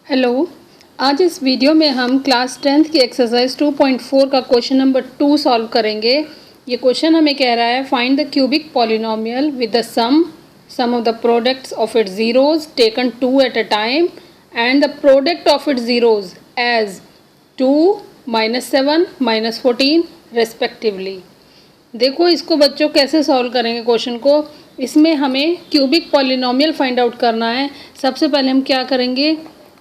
Hello, आज इस video में हम क्लास 10th की एक्सरसाइज 2.4 का क्वेश्चन नंबर 2 सॉल्व करेंगे। ये क्वेश्चन हमें कह रहा है find the cubic polynomial with the sum of the products of its zeroes taken 2 at a time and the product of its zeroes as 2, -7, -14 respectively. देखो इसको बच्चों कैसे सॉल्व करेंगे क्वेश्चन को। इसमें हमें क्यूबिक पॉलिनोमियल फाइंड आउट करना है। सबसे पहले हम क्या करेंगे,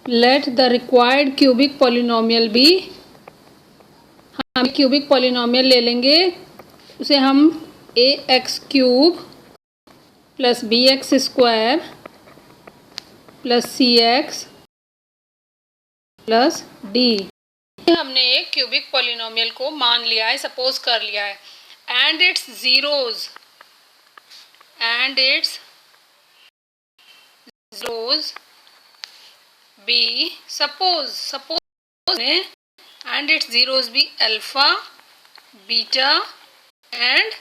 let the required cubic polynomial be, हम क्यूबिक पॉलिनोमियल ले लेंगे, उसे हम a x cube plus b x square plus c x plus d. हमने एक क्यूबिक पॉलिनोमियल को मान लिया है, सपोज कर लिया है, and its zeroes be suppose and its zeroes be alpha, beta and.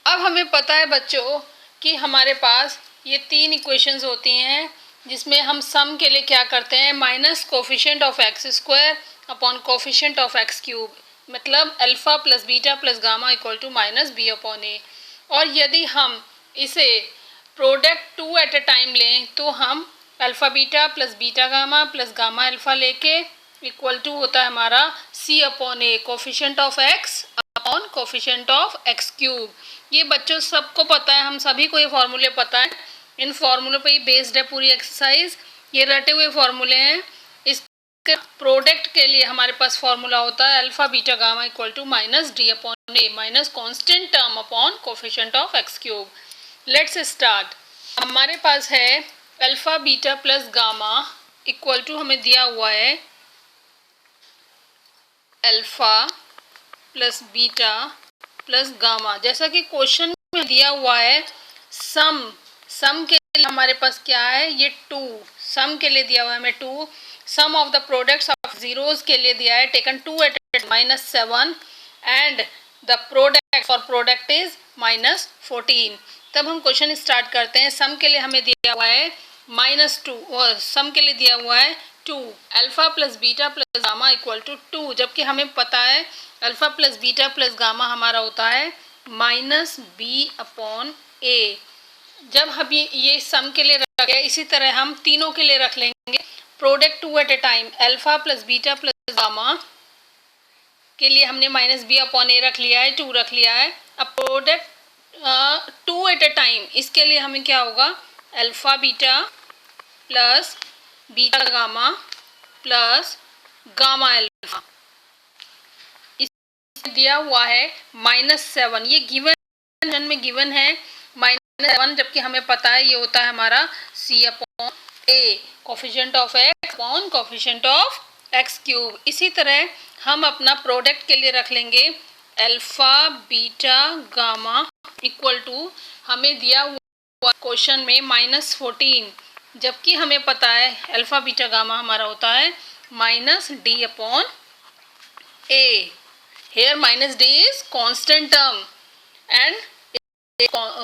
अब हमें पता है बच्चों कि हमारे पास ये तीन इक्वेशंस होती हैं, जिसमें हम सम के लिए क्या करते हैं, minus coefficient of x square upon coefficient of x cube, मतलब alpha plus beta plus gamma equal to minus b upon a. और यदि हम इसे प्रोडक्ट 2 एट अ टाइम लें तो हम alpha beta plus beta gamma plus gamma alpha लेके equal to होता है हमारा c upon a, coefficient of x upon coefficient of x cube. ये बच्चों सबको पता है, हम सभी को ये फार्मूले पता है, इन फार्मूलों पे ही बेस्ड है पूरी एक्सरसाइज। ये रटे हुए फार्मूले हैं। इसके प्रोडक्ट के लिए हमारे पास फार्मूला होता है alpha beta gamma equal to minus D upon A minus constant term upon coefficient of x cube. Let's start. हमारे पास है alpha beta plus gamma equal to, हमें दिया हुआ है alpha plus beta plus gamma. जैसा कि क्वेश्चन में दिया हुआ है सम के लिए हमारे पास क्या है, ये 2, सम के लिए दिया हुआ है हमें 2, sum of the products of zeros के लिए दिया है taken 2 at -7 and the product for product is -14। तब हम क्वेश्चन स्टार्ट करते हैं। सम के लिए हमें दिया हुआ है -2 और सम के लिए दिया हुआ है 2, alpha plus beta plus gamma equal to 2, जबकि हमें पता है alpha plus beta plus gamma हमारा होता है माइनस बी अपॉन ए। जब हम ये सम के लिए रखे, इसी तरह हम तीनों के लिए रख लेंगे product 2 at a time, alpha plus beta plus gamma के लिए हमने माइनस बी अपॉन ए रख लिया है, 2 रख लिया है। अब प्रोडक्ट 2 एट ए टाइम, इसके लिए हमें क्या होगा, alpha beta plus beta gamma plus gamma alpha. दिया हुआ है -7, ये गिवन में गिवन है -7, जबकि हमें पता है ये होता है हमारा c upon a, coefficient of x upon coefficient of x cube. इसी तरह हम अपना प्रोडक्ट के लिए रख लेंगे alpha beta gamma equal to, हमें दिया हुआ क्वेश्चन में -14, जबकि हमें पता है अल्फ़ा बीटा गामा हमारा होता है minus D upon A. Here minus d is constant term and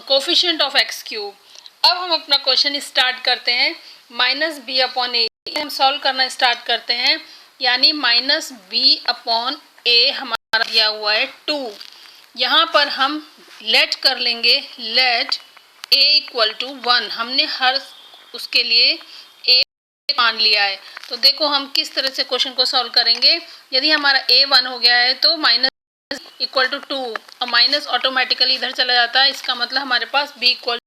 coefficient of x cube। अब हम अपना क्वेश्चन स्टार्ट करते हैं। माइनस बी अपॉन ए हम सॉल्व करना स्टार्ट करते हैं, यानी माइनस बी अपॉन ए हमारा दिया हुआ है 2। यहाँ पर हम लेट कर लेंगे, लेट ए इक्वल टू 1, हमने हर उसके लिए ए मान लिया है। तो देखो हम किस तरह से क्वेश्चन को सॉल्व करेंगे। यदि हमारा ए 1 हो गया है तो माइनस इक्वल टू 2 और माइनस ऑटोमेटिकली इधर चला जाता है, इसका मतलब हमारे पास b इक्वल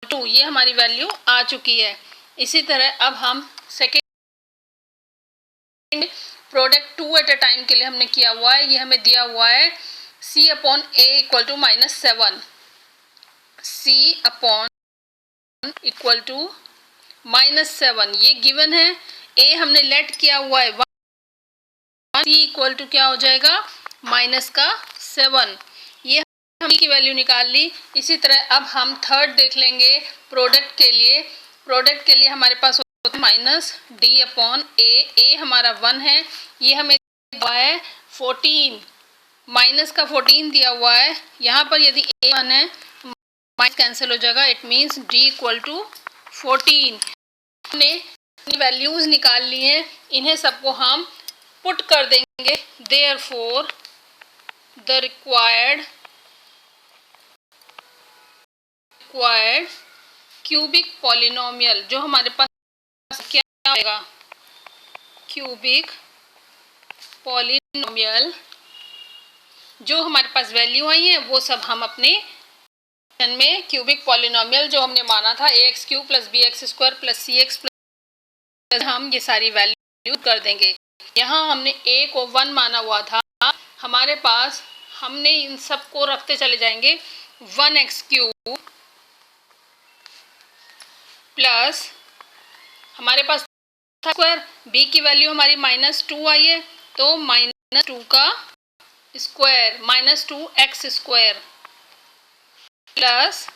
2, ये हमारी वैल्यू आ चुकी है। इसी तरह अब हम second product 2 at a time के लिए हमने किया हुआ है, ये हमें दिया हुआ है c upon A equal to -7, c upon equal to -7, ये गिवन है। a हमने लेट किया हुआ है 1, c इक्वल टू क्या हो जाएगा -7, ये हम की वैल्यू निकाल ली। इसी तरह अब हम थर्ड देख लेंगे प्रोडक्ट के लिए। प्रोडक्ट के लिए हमारे पास होता है माइनस डी अपॉन ए हमारा 1 है, ये हमें दिया है 14, माइनस का 14 दिया हुआ है। यहाँ पर यदि ए 1 है माइनस कैंसिल हो जाएगा, it means D equal to 14। हमने वैल्यूज निकाल ली हैं, इन्हें सबको हम पुट कर देंगे। Therefore the required cubic polynomial, जो हमारे पास क्या आएगा, क्यूबिक पॉलिनोमियल, जो हमारे पास वैल्यू आई है वो सब हम अपने में क्यूबिक पॉलिनोमियल जो हमने माना था ax cube plus b x square plus c x plus, हम ये सारी वैल्यू कर देंगे। यहाँ हमने a को 1 माना हुआ था, हमारे पास हमने इन सब को रखते चले जाएंगे। 1x क्यूब प्लस हमारे पास स्क्वायर, b की वैल्यू हमारी -2 आई है, तो -2 का square -2x square plus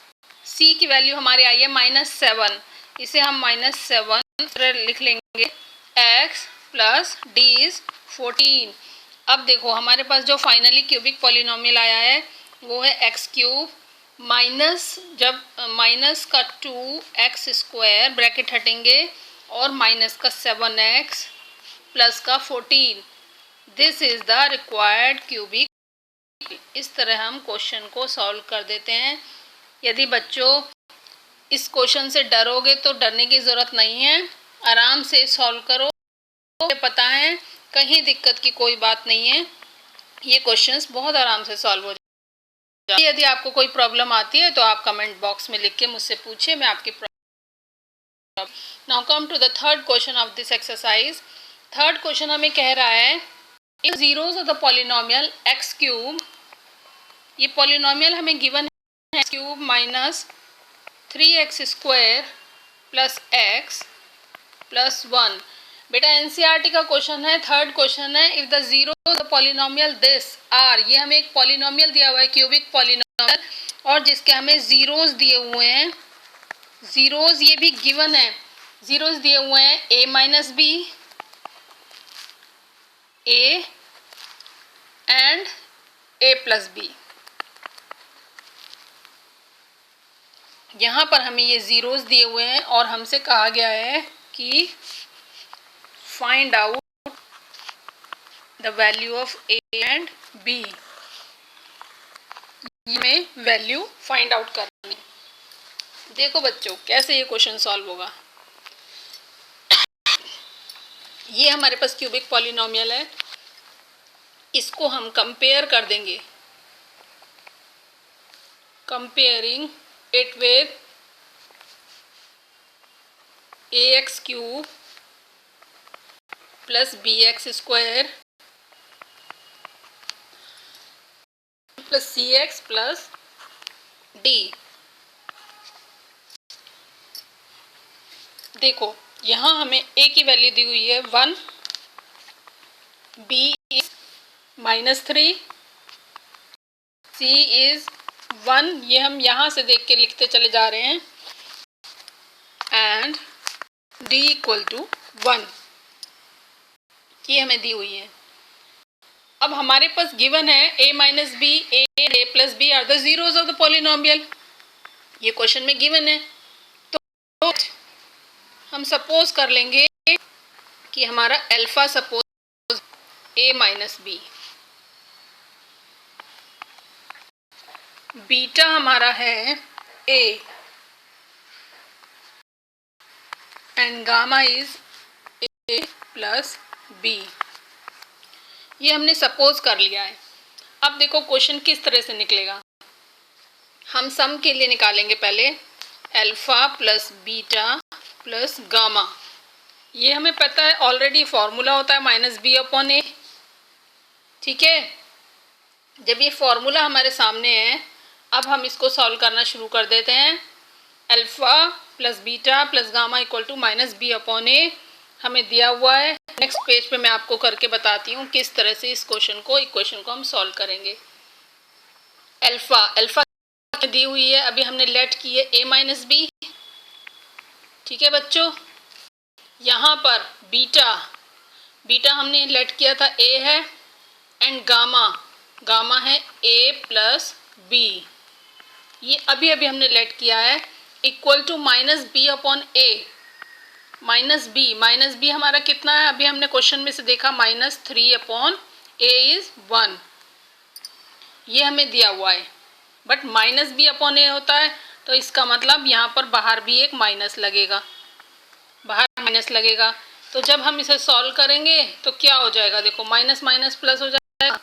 c की वैल्यू हमारी आई है -7, इसे हम -7 लिख लेंगे, x प्लस d इज 14। अब देखो हमारे पास जो फाइनली क्यूबिक पॉलिनोमियल आया है वो है x क्यूब माइनस, जब माइनस का 2x स्क्वायर ब्रैकेट हटेंगे और माइनस का 7x प्लस का 14, this is the required cubic. इस तरह हम क्वेश्चन को सॉल्व कर देते हैं। यदि बच्चों इस क्वेश्चन से डरोगे तो डरने की ज़रूरत नहीं है, आराम से सॉल्व करो, पता है कहीं दिक्कत की कोई बात नहीं है, ये क्वेश्चंस बहुत आराम से सॉल्व हो जाएंगे। यदि आपको कोई प्रॉब्लम आती है तो आप कमेंट बॉक्स में लिख के मुझसे पूछिए, मैं आपकी problem. Now come to the third question of this exercise. Third question हमें कह रहा है if zeroes of the polynomial X cube, ये पॉलिनोमियल हमें गिवन है X cube minus 3x square plus x plus 1। बेटा एनसीईआरटी का क्वेश्चन है, थर्ड क्वेश्चन है, if the zero the polynomial this are, ये हमें एक पॉलिनोमियल दिया हुआ है क्यूबिक पॉलिनोमियल, और जिसके हमें जीरोज दिए हुए हैं, जीरोज ये भी गिवन है, जीरोज दिए हुए हैं a minus B, a and a plus B. यहाँ पर हमें ये जीरोज दिए हुए हैं और हमसे कहा गया है कि find out the value of a and b, में वैल्यू फाइंड आउट करनी। देखो बच्चों कैसे ये क्वेश्चन सॉल्व होगा। ये हमारे पास क्यूबिक पॉलिनोमियल है, इसको हम कंपेयर कर देंगे, comparing it with ax cube plus bx square plus cx plus d। देखो यहाँ हमें a की वैल्यू दी हुई है 1, b इज -3, c इज 1, ये हम यहाँ से देख के लिखते चले जा रहे हैं, एंड d इक्वल टू 1, ये हमें दी हुई है। अब हमारे पास गिवन है a minus B, a plus b are the zeroes of the polynomial, ये क्वेश्चन में गिवन है, तो हम सपोज कर लेंगे कि हमारा alpha suppose a minus b, beta हमारा है a and gamma is a plus b, ये हमने सपोज कर लिया है। अब देखो क्वेश्चन किस तरह से निकलेगा, हम सम के लिए निकालेंगे पहले alpha plus beta plus gamma, ये हमें पता है ऑलरेडी फॉर्मूला होता है -b/a, ठीक है। जब ये फॉर्मूला हमारे सामने है, अब हम इसको सॉल्व करना शुरू कर देते हैं। Alpha plus beta plus gamma equal to -b/a हमें दिया हुआ है। नेक्स्ट पेज पे मैं आपको करके बताती हूँ किस तरह से इस इक्वेशन को हम सॉल्व करेंगे। अल्फा दी हुई है, अभी हमने लेट की है a माइनस बी, ठीक है बच्चों। यहाँ पर बीटा हमने लेट किया था a है, एंड गामा है a प्लस बी, ये अभी हमने लेट किया है, equal to -b/a, minus B हमारा कितना है, अभी हमने क्वेश्चन में से देखा -3/a इज 1, ये हमें दिया हुआ है। बट -b/a होता है तो इसका मतलब यहाँ पर बाहर भी एक माइनस लगेगा, बाहर माइनस लगेगा। तो जब हम इसे सॉल्व करेंगे तो क्या हो जाएगा, देखो माइनस माइनस प्लस हो जाएगा।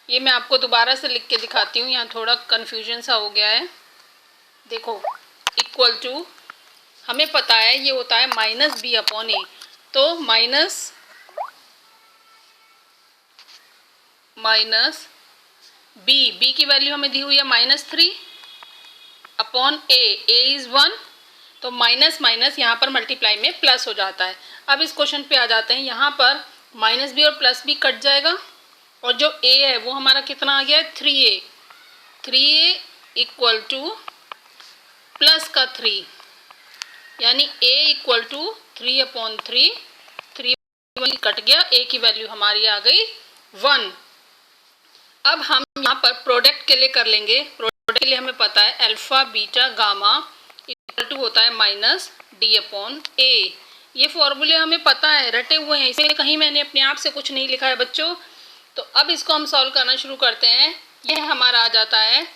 ये मैं आपको दोबारा से लिख के दिखाती हूँ, यहाँ थोड़ा कन्फ्यूजन सा हो गया है। देखो इक्वल टू, हमें पता है ये होता है -b/a, तो माइनस बी की वैल्यू हमें दी हुई है -3/a, a इज 1, तो माइनस माइनस यहाँ पर मल्टीप्लाई में प्लस हो जाता है। अब इस क्वेश्चन पे आ जाते हैं, यहाँ पर -b और +b कट जाएगा और जो a है वो हमारा कितना आ गया है 3a इक्वल टू प्लस का 3, यानी a इक्वल टू 3/3, 3 कट गया, a की वैल्यू हमारी आ गई 1। अब हम यहाँ पर प्रोडक्ट के लिए कर लेंगे। प्रोडक्ट के लिए हमें पता है alpha beta gamma equal to होता है -d/a। ये फॉर्मूले हमें पता है, रटे हुए हैं, इसमें कहीं मैंने अपने आप से कुछ नहीं लिखा है बच्चों। तो अब इसको हम सॉल्व करना शुरू करते हैं। यह हमारा आ जाता है,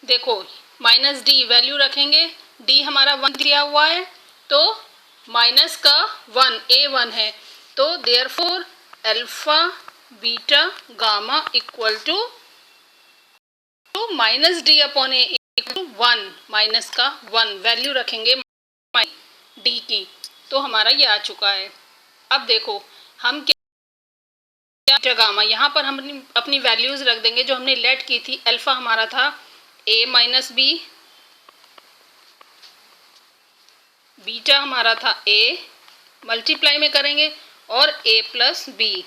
देखो -d वैल्यू रखेंगे, d हमारा 1 दिया हुआ है, तो माइनस का 1, a 1 है, तो therefore alpha beta gamma equal to -d/a equal to 1, minus का 1 वैल्यू रखेंगे d की, तो हमारा ये आ चुका है। अब देखो हम क्या बीटा गामा, यहाँ पर हम अपनी वैल्यूज रख देंगे जो हमने लेट की थी। अल्फा हमारा था a - b, बीटा हमारा था a, मल्टीप्लाई में करेंगे और a + b,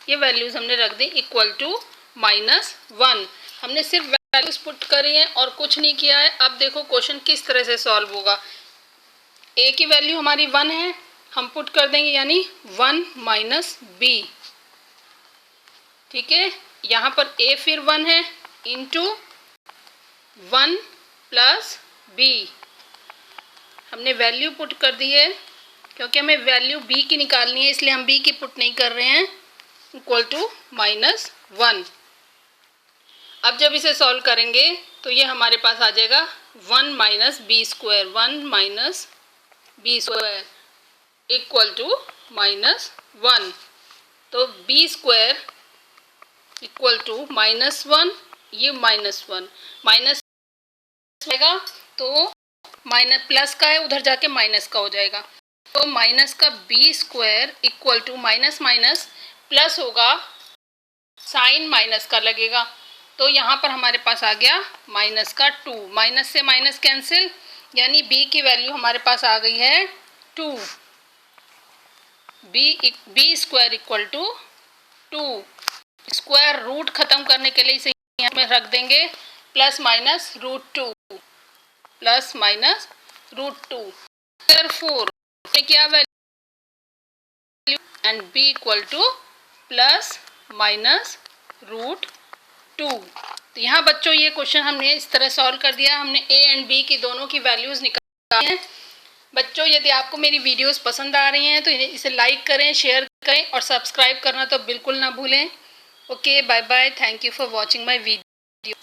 ये वैल्यूज हमने रख दी इक्वल टू -1। हमने सिर्फ वैल्यूज पुट करी हैं और कुछ नहीं किया है। अब देखो क्वेश्चन किस तरह से सॉल्व होगा। a की वैल्यू हमारी 1 है, हम पुट कर देंगे, यानी 1 - b, ठीक है। यहाँ पर a फिर 1 है इंटू 1 + b, हमने वैल्यू पुट कर दी है, क्योंकि हमें वैल्यू b की निकालनी है इसलिए हम b की पुट नहीं कर रहे हैं, इक्वल टू -1। अब जब इसे सॉल्व करेंगे तो ये हमारे पास आ जाएगा 1 - b² 1 - b² इक्वल टू -1। तो b² इक्वल टू -1, ये -1 माइनस आएगा तो माइनस प्लस का है, उधर जाके माइनस का हो जाएगा, तो माइनस का b² equal to minus minus plus होगा, साइन माइनस का लगेगा, तो यहाँ पर हमारे पास आ गया -2, माइनस से माइनस कैंसिल, यानी b की वैल्यू हमारे पास आ गई है 2, b² equal to 2। Square root खत्म करने के लिए इसे यहाँ में रख देंगे ±√2, ±√2, therefore क्या value and b equal to ±√2। तो यहाँ बच्चों ये क्वेश्चन हमने इस तरह सॉल्व कर दिया। हमने a एंड b की दोनों की वैल्यूज निकाली हैं। बच्चों यदि आपको मेरी वीडियोस पसंद आ रही हैं तो इसे लाइक करें, शेयर करें और सब्सक्राइब करना तो बिल्कुल ना भूलें। Okay, bye bye, thank you for watching my video.